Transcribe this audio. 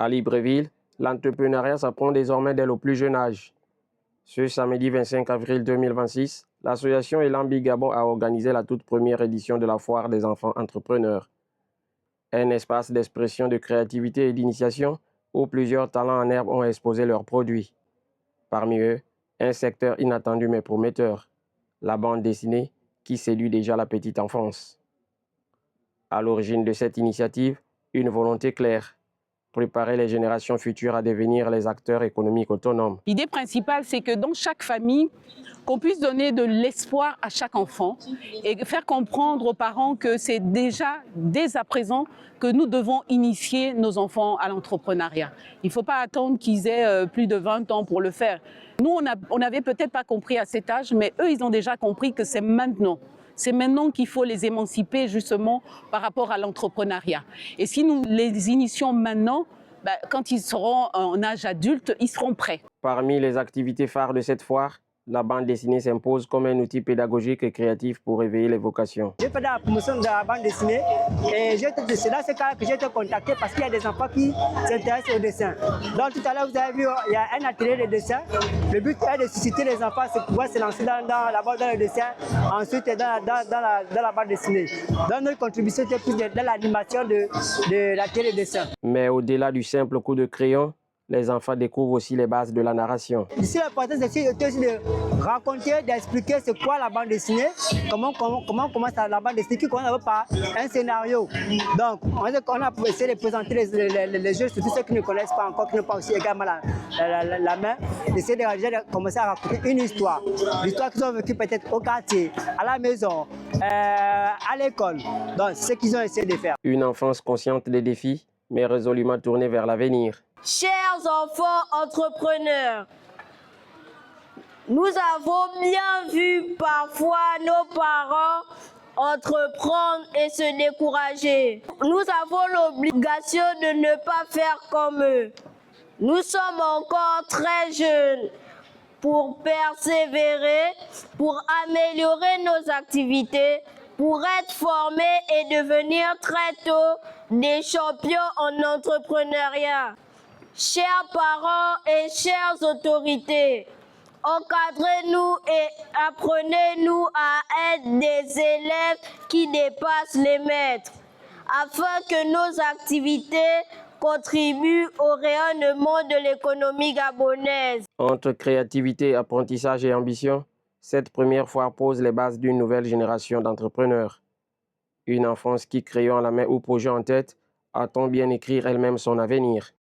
À Libreville, l'entrepreneuriat s'apprend désormais dès le plus jeune âge. Ce samedi 25 avril 2026, l'association Elambi Gabon a organisé la toute première édition de la foire des enfants entrepreneurs. Un espace d'expression de créativité et d'initiation où plusieurs talents en herbe ont exposé leurs produits. Parmi eux, un secteur inattendu mais prometteur, la bande dessinée qui séduit déjà la petite enfance. À l'origine de cette initiative, une volonté claire: préparer les générations futures à devenir les acteurs économiques autonomes. L'idée principale, c'est que dans chaque famille, qu'on puisse donner de l'espoir à chaque enfant et faire comprendre aux parents que c'est déjà, dès à présent, que nous devons initier nos enfants à l'entrepreneuriat. Il ne faut pas attendre qu'ils aient plus de 20 ans pour le faire. Nous, on n'avait peut-être pas compris à cet âge, mais eux, ils ont déjà compris que c'est maintenant. C'est maintenant qu'il faut les émanciper justement par rapport à l'entrepreneuriat. Et si nous les initions maintenant, quand ils seront en âge adulte, ils seront prêts. Parmi les activités phares de cette foire, la bande dessinée s'impose comme un outil pédagogique et créatif pour réveiller les vocations. J'ai fait la promotion de la bande dessinée et c'est dans ce cas que j'ai été contacté parce qu'il y a des enfants qui s'intéressent au dessin. Donc tout à l'heure, vous avez vu, il y a un atelier de dessin. Le but est de susciter les enfants à pouvoir se lancer dans le dessin, ensuite dans la bande dessinée. Donc notre contribution était plus dans l'animation de l'atelier de dessin. Mais au-delà du simple coup de crayon, les enfants découvrent aussi les bases de la narration. Ici, l'important, c'est aussi de raconter, d'expliquer c'est quoi la bande dessinée, comment commence la bande dessinée, qui commence par un scénario. Donc, on a essayé de présenter les jeux, surtout ceux qui ne connaissent pas encore, qui n'ont pas aussi également la main, d'essayer de commencer à raconter une histoire. L'histoire qu'ils ont vécue peut-être au quartier, à la maison, à l'école. Donc, c'est ce qu'ils ont essayé de faire. Une enfance consciente des défis, mais résolument tournée vers l'avenir. Chers enfants entrepreneurs, nous avons bien vu parfois nos parents entreprendre et se décourager. Nous avons l'obligation de ne pas faire comme eux. Nous sommes encore très jeunes pour persévérer, pour améliorer nos activités, pour être formés et devenir très tôt des champions en entrepreneuriat. Chers parents et chères autorités, encadrez-nous et apprenez-nous à être des élèves qui dépassent les maîtres, afin que nos activités contribuent au rayonnement de l'économie gabonaise. Entre créativité, apprentissage et ambition, cette première foire pose les bases d'une nouvelle génération d'entrepreneurs. Une enfance qui, crayon à la main ou projet en tête, attend bien écrire elle-même son avenir.